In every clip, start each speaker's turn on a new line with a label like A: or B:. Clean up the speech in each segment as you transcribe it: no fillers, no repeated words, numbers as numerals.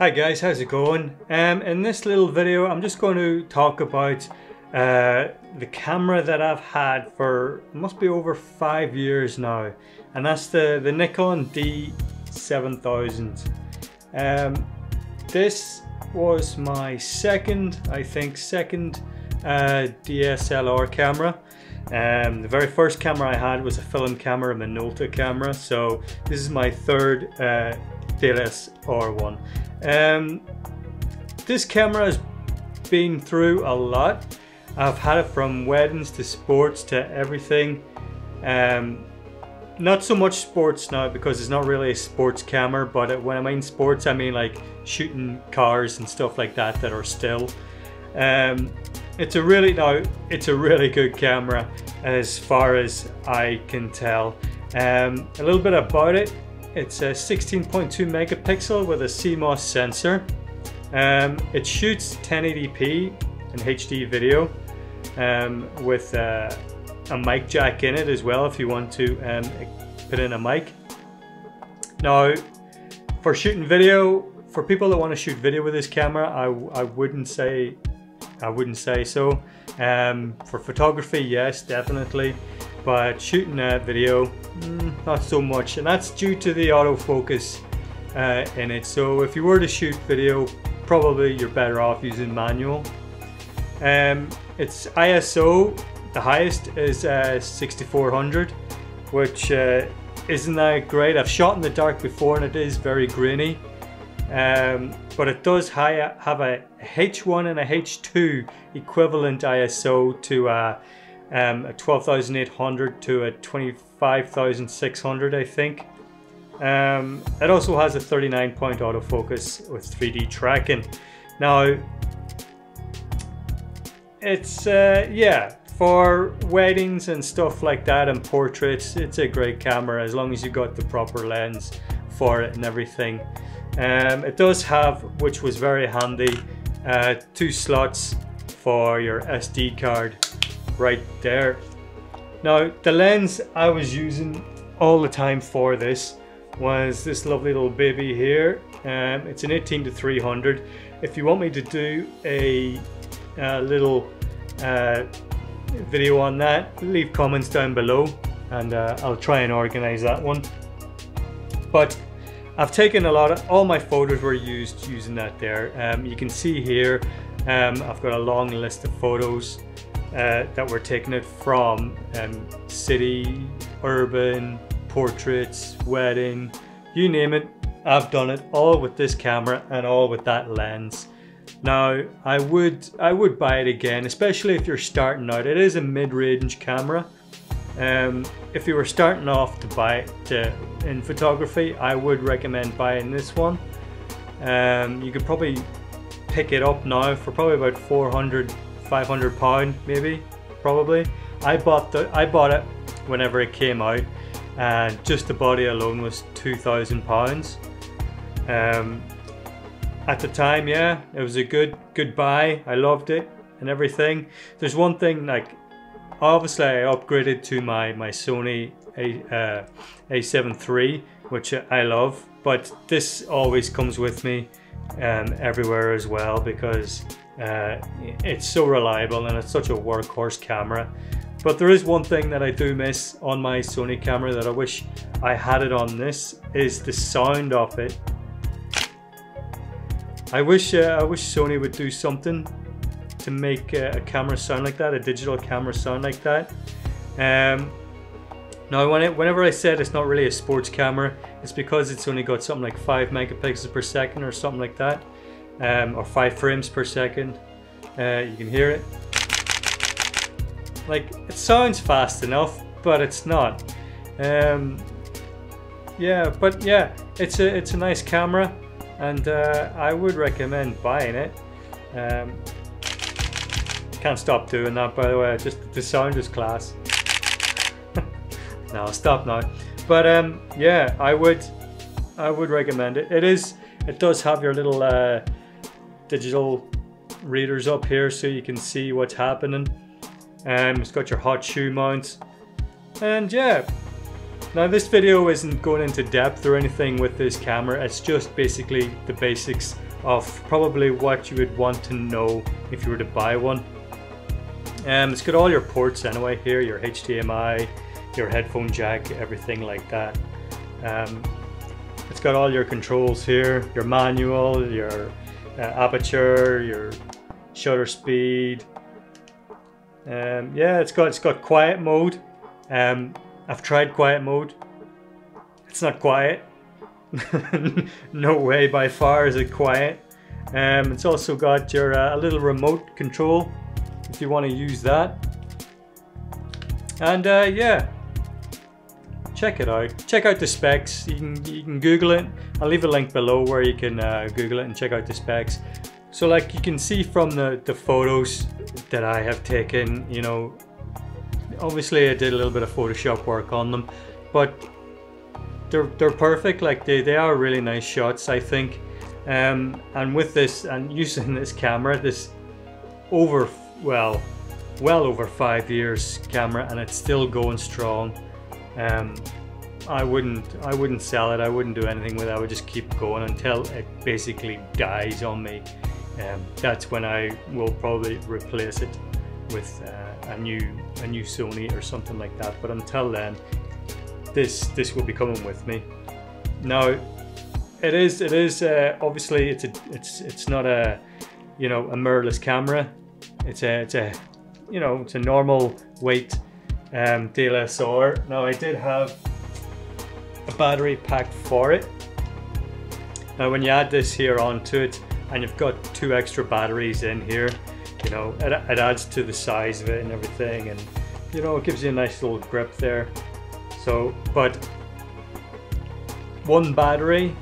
A: Hi guys, how's it going? In this little video I'm just going to talk about the camera that I've had for must be over 5 years now, and that's the Nikon D7000. This was my second DSLR camera. The very first camera I had was a film camera, a Minolta camera, so this is my third DSLR one. This camera has been through a lot. I've had it from weddings to sports to everything. Not so much sports now because it's not really a sports camera, but when I mean sports I mean like shooting cars and stuff like that that are still. It's a really good camera as far as I can tell. A little bit about it. It's a 16.2 megapixel with a CMOS sensor. It shoots 1080p and HD video with a mic jack in it as well if you want to put in a mic. Now, for shooting video, for people that want to shoot video with this camera, I wouldn't say so. For photography, yes, definitely, but shooting video, not so much, and that's due to the autofocus in it. So if you were to shoot video, probably you're better off using manual. Its ISO, the highest is 6400, which isn't that great. I've shot in the dark before and it is very grainy. But it does have a H1 and a H2 equivalent ISO to a 12,800 to a 25,600, I think. It also has a 39-point autofocus with 3D tracking. Now, it's yeah, for weddings and stuff like that and portraits, it's a great camera as long as you got the proper lens for it and everything. It does have, which was very handy, 2 slots for your SD card right there. Now, the lens I was using all the time for this was this lovely little baby here. It's an 18-300. If you want me to do a little video on that, leave comments down below and I'll try and organize that one. But I've taken all my photos were used using that there. You can see here I've got a long list of photos that were taken it from city, urban, portraits, wedding, you name it. I've done it all with this camera and all with that lens. Now I would buy it again, especially if you're starting out. It is a mid-range camera. If you were starting off to buy it in photography, I would recommend buying this one. You could probably pick it up now for probably about 400-500 pound, maybe, probably. I bought it whenever it came out, and just the body alone was £2,000. At the time, yeah, it was a good buy. I loved it and everything. There's one thing, like, obviously I upgraded to my Sony A7 III, which I love, but this always comes with me everywhere as well, because it's so reliable and it's such a workhorse camera. But there is one thing that I do miss on my Sony camera that I wish I had it on this, is the sound of it. I wish Sony would do something to make a camera sound like that, a digital camera sound like that. Now, whenever I said it's not really a sports camera, it's because it's only got something like 5 megapixels per second or something like that, or 5 frames per second. You can hear it. Like, it sounds fast enough, but it's not. Yeah, but yeah, it's a nice camera, and I would recommend buying it. Can't stop doing that, by the way. Just the sound is class. No, I'll stop now. But yeah, I would recommend it. It does have your little digital readers up here, so you can see what's happening. It's got your hot shoe mounts, and yeah. Now, this video isn't going into depth or anything with this camera. It's just basically the basics of probably what you would want to know if you were to buy one. It's got all your ports anyway here, your HDMI, your headphone jack, everything like that. It's got all your controls here, your manual, your aperture, your shutter speed. Yeah, it's got quiet mode. I've tried quiet mode. It's not quiet. No way, by far is it quiet. It's also got your a little remote control if you want to use that. And yeah, check it out. Check out the specs. You can Google it. I'll leave a link below where you can Google it and check out the specs. So, like, you can see from the photos that I have taken, you know, obviously I did a little bit of Photoshop work on them, but they're perfect. Like, they are really nice shots, I think. And with this, and using this camera, this well over 5 years camera, and it's still going strong. I wouldn't sell it. I wouldn't do anything with it. I would just keep going until it basically dies on me. That's when I will probably replace it with a new Sony or something like that. But until then, this will be coming with me. Now, it is obviously it's not a, you know, a mirrorless camera. It's a you know, it's a normal weight DSLR. Now, I did have a battery pack for it. Now, when you add this here onto it, and you've got 2 extra batteries in here, you know, it adds to the size of it and everything, and you know, it gives you a nice little grip there. So, but one battery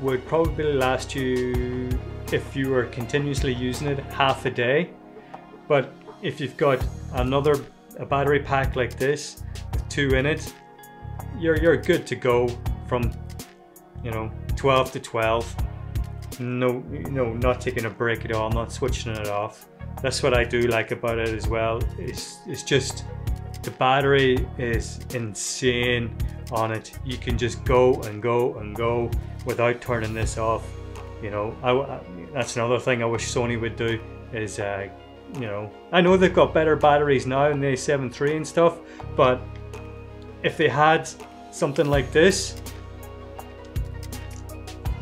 A: would probably last you, if you were continuously using it, half a day. But if you've got a battery pack like this with 2 in it, you're good to go from, you know, 12 to 12. No, you know, not taking a break at all, not switching it off. That's what I do like about it as well. It's just the battery is insane on it. You can just go and go and go without turning this off. You know, that's another thing I wish Sony would do is, you know, I know they've got better batteries now in the A7 III and stuff, but if they had something like this,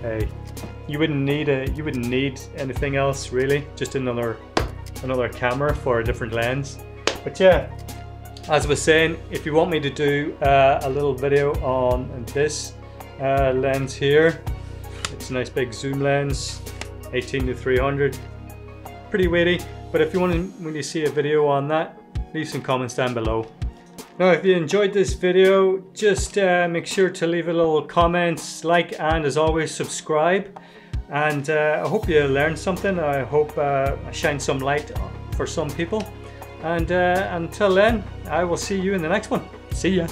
A: hey, you wouldn't need anything else really. Just another camera for a different lens. But yeah, as I was saying, if you want me to do a little video on this lens here, it's a nice big zoom lens, 18-300, pretty weighty. But if you want me to see a video on that, leave some comments down below. Now, if you enjoyed this video, just make sure to leave a little comment, like, and as always, subscribe. And I hope you learned something. I hope I shine some light for some people. And until then, I will see you in the next one. See ya.